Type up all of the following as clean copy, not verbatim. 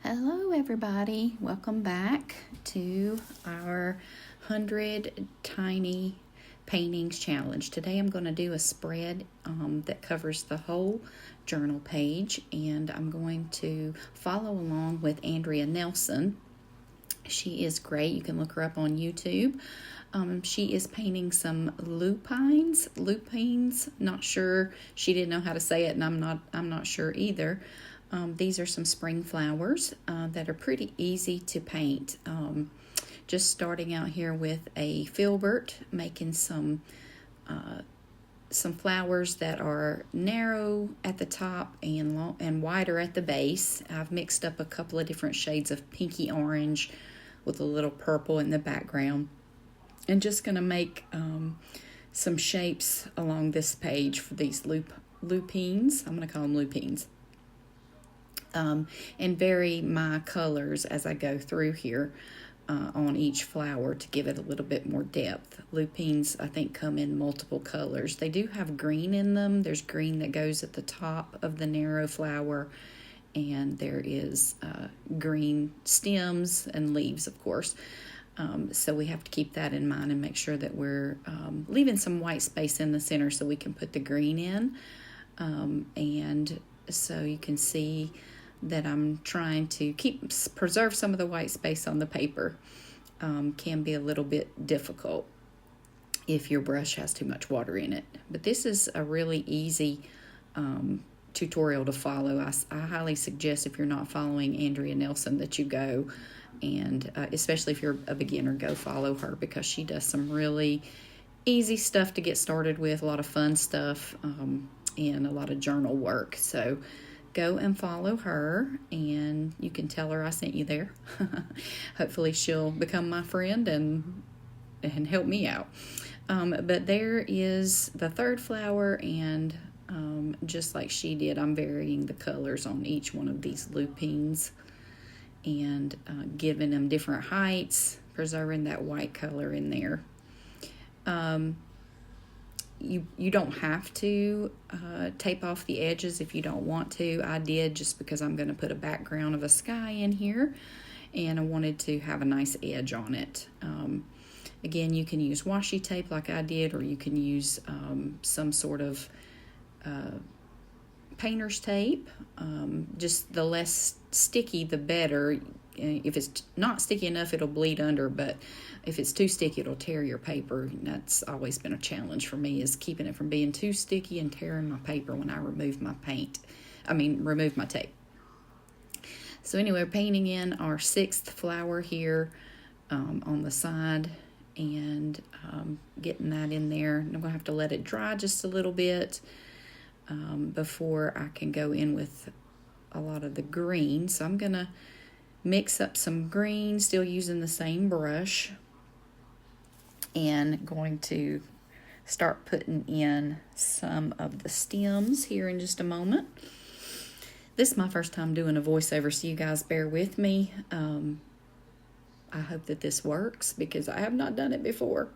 Hello, everybody. Welcome back to our 100 Tiny Paintings Challenge. Today I'm going to do a spread that covers the whole journal page, and I'm going to follow along with Andrea Nelson. She is great. You can look her up on YouTube. She is painting some lupines. Not sure. She didn't know how to say it, and I'm not sure either. These are some spring flowers that are pretty easy to paint. Just starting out here with a filbert, making some flowers that are narrow at the top and long and wider at the base. I've mixed up a couple of different shades of pinky orange with a little purple in the background, and just going to make some shapes along this page for these lupines. I'm going to call them lupines. And vary my colors as I go through here on each flower to give it a little bit more depth. Lupines, I think, come in multiple colors. They do have green in them. There's green that goes at the top of the narrow flower, and there is green stems and leaves, of course. So we have to keep that in mind and make sure that we're leaving some white space in the center so we can put the green in. And so you can see that I'm trying to preserve some of the white space on the paper. Can be a little bit difficult if your brush has too much water in it. But this is a really easy tutorial to follow. I highly suggest, if you're not following Andrea Nelson, that you go, and especially if you're a beginner, go follow her, because she does some really easy stuff to get started with, a lot of fun stuff, and a lot of journal work. So go and follow her, and you can tell her I sent you there. Hopefully she'll become my friend and help me out. But there is the third flower, and just like she did, I'm varying the colors on each one of these lupines and giving them different heights, preserving that white color in there. You don't have to tape off the edges if you don't want to. I did, just because I'm going to put a background of a sky in here, and I wanted to have a nice edge on it. Again, you can use washi tape like I did, or you can use some sort of painter's tape. Just the less sticky, the better. If it's not sticky enough, it'll bleed under, but if it's too sticky, it'll tear your paper. That's always been a challenge for me, is keeping it from being too sticky and tearing my paper when I remove my remove my tape. So anyway, painting in our sixth flower here on the side, and getting that in there. I'm going to have to let it dry just a little bit before I can go in with a lot of the green. So I'm going to mix up some green, still using the same brush, and going to start putting in some of the stems here in just a moment. This is my first time doing a voiceover, so you guys bear with me. I hope that this works, because I have not done it before.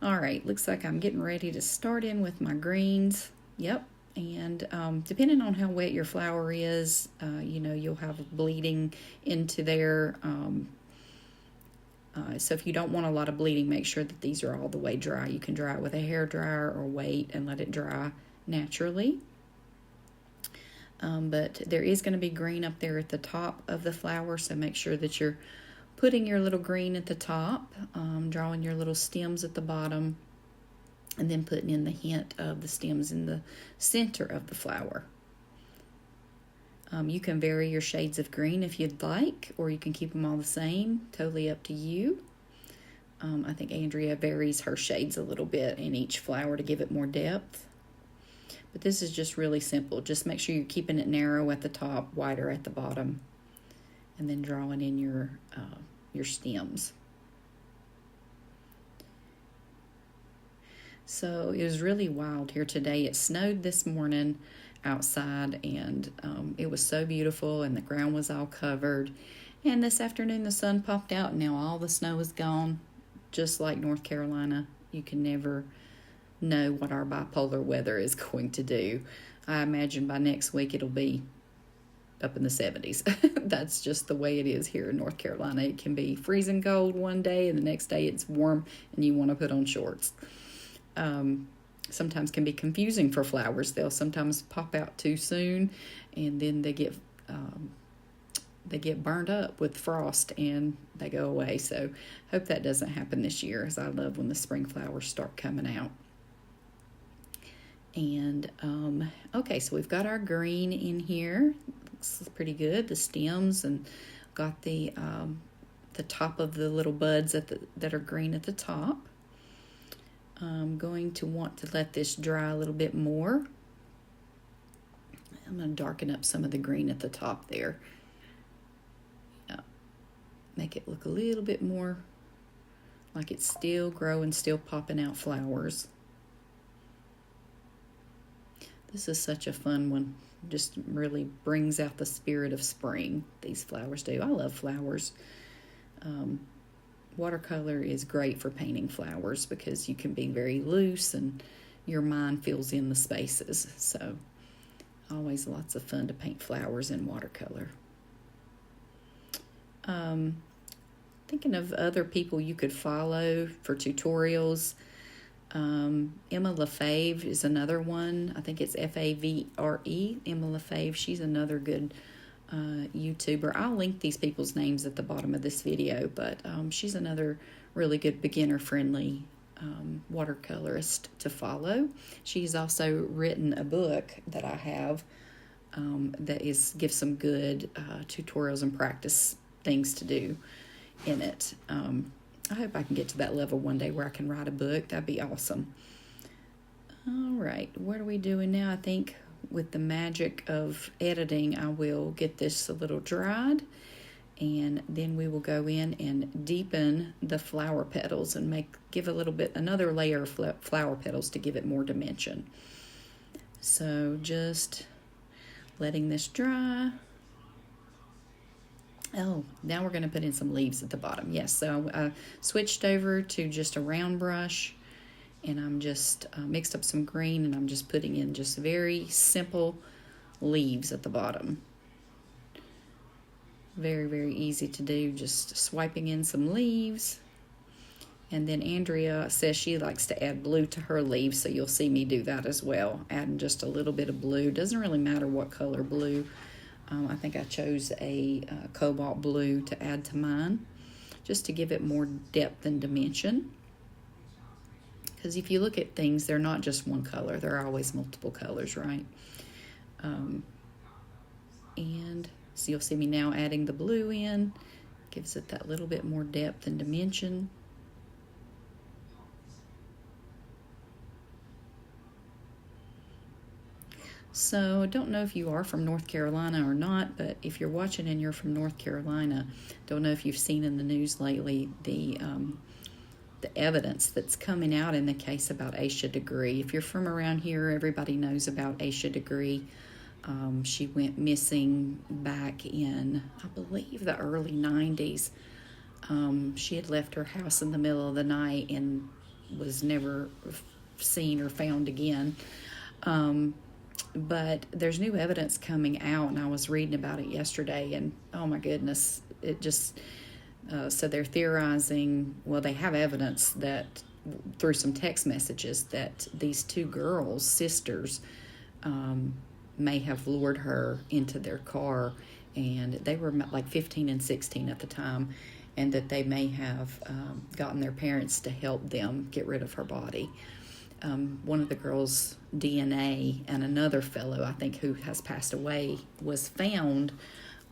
All right, looks like I'm getting ready to start in with my greens. Yep. And depending on how wet your flower is, you'll have bleeding into there. So if you don't want a lot of bleeding, make sure that these are all the way dry. You can dry it with a hair dryer or wait and let it dry naturally. But there is going to be green up there at the top of the flower, so make sure that you're putting your little green at the top, drawing your little stems at the bottom, and then putting in the hint of the stems in the center of the flower. You can vary your shades of green if you'd like, or you can keep them all the same. Totally up to you. I think Andrea varies her shades a little bit in each flower to give it more depth. But this is just really simple. Just make sure you're keeping it narrow at the top, wider at the bottom, and then drawing in your stems. So it was really wild here today. It snowed this morning outside, and it was so beautiful, and the ground was all covered. And this afternoon the sun popped out, and now all the snow is gone. Just like North Carolina, you can never know what our bipolar weather is going to do. I imagine by next week it'll be up in the 70s. That's just the way it is here in North Carolina. It can be freezing cold one day and the next day it's warm and you want to put on shorts. Sometimes can be confusing for flowers. They'll sometimes pop out too soon and then they get burnt up with frost and they go away. So hope that doesn't happen this year, as I love when the spring flowers start coming out. And okay, so we've got our green in here. Looks pretty good. The stems, and got the top of the little buds that are green at the top. I'm going to want to let this dry a little bit more. I'm going to darken up some of the green at the top there. Make it look a little bit more like it's still growing, still popping out flowers. This is such a fun one. Just really brings out the spirit of spring. These flowers do. I love flowers. Watercolor is great for painting flowers because you can be very loose and your mind fills in the spaces. So always lots of fun to paint flowers in watercolor. Thinking of other people you could follow for tutorials. Emma LaFave is another one. I think it's Favre. Emma LaFave. She's another good YouTuber. I'll link these people's names at the bottom of this video, but she's another really good beginner-friendly watercolorist to follow. She's also written a book that I have that gives some good tutorials and practice things to do in it. I hope I can get to that level one day where I can write a book. That'd be awesome. All right, what are we doing now? I think with the magic of editing, I will get this a little dried, and then we will go in and deepen the flower petals and give another layer of flower petals to give it more dimension. So just letting this dry. Oh, now we're going to put in some leaves at the bottom. Yes, so I switched over to just a round brush, and I'm just mixed up some green, and I'm just putting in just very simple leaves at the bottom. Very, very easy to do, just swiping in some leaves. And then Andrea says she likes to add blue to her leaves, so you'll see me do that as well, adding just a little bit of blue. Doesn't really matter what color blue. I think I chose a cobalt blue to add to mine, just to give it more depth and dimension. Because if you look at things, they're not just one color. There are always multiple colors, right? And so you'll see me now adding the blue in. Gives it that little bit more depth and dimension. So I don't know if you are from North Carolina or not, but if you're watching and you're from North Carolina, don't know if you've seen in the news lately the evidence that's coming out in the case about Aisha Degree. If you're from around here, everybody knows about Aisha Degree. She went missing back in, I believe, the early 90s. She had left her house in the middle of the night and was never seen or found again. But there's new evidence coming out, and I was reading about it yesterday, and oh my goodness, it just, so they're theorizing, well, they have evidence that through some text messages that these two girls, sisters, may have lured her into their car, and they were like 15 and 16 at the time, and that they may have gotten their parents to help them get rid of her body. One of the girls' DNA and another fellow, I think, who has passed away, was found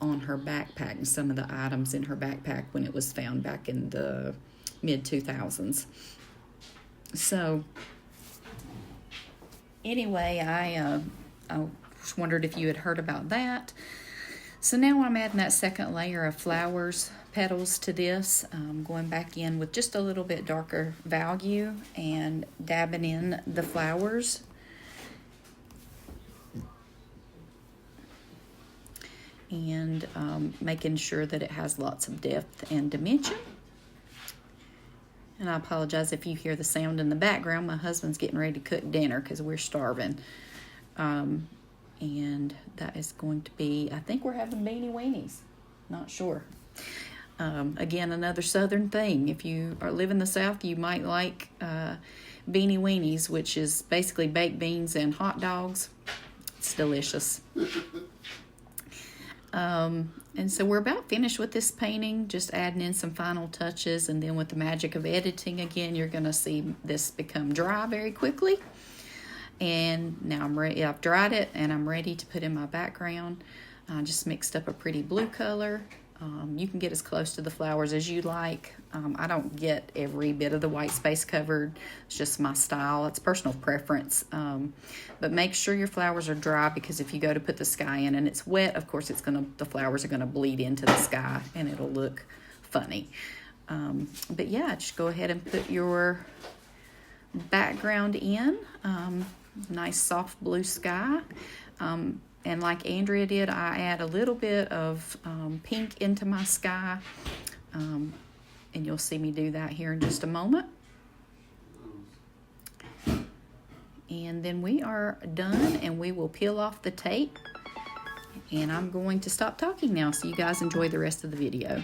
on her backpack, and some of the items in her backpack when it was found back in the mid-2000s. So, anyway, I just wondered if you had heard about that. So now I'm adding that second layer of petals to this. Going back in with just a little bit darker value and dabbing in the flowers. And making sure that it has lots of depth and dimension. And I apologize if you hear the sound in the background. My husband's getting ready to cook dinner because we're starving. And that is going to be, I think we're having beanie weenies. Not sure. Again, another southern thing. If you live in the South, you might like beanie weenies, which is basically baked beans and hot dogs. It's delicious. And so we're about finished with this painting, just adding in some final touches, and then with the magic of editing again, you're going to see this become dry very quickly. And now I'm ready. I've dried it and I'm ready to put in my background. I just mixed up a pretty blue color. You can get as close to the flowers as you like. I don't get every bit of the white space covered. It's just my style. It's personal preference. But make sure your flowers are dry, because if you go to put the sky in and it's wet, of course the flowers are gonna bleed into the sky and it'll look funny. But yeah, just go ahead and put your background in. Nice soft blue sky. And like Andrea did, I add a little bit of pink into my sky. And you'll see me do that here in just a moment. And then we are done, and we will peel off the tape. And I'm going to stop talking now, so you guys enjoy the rest of the video.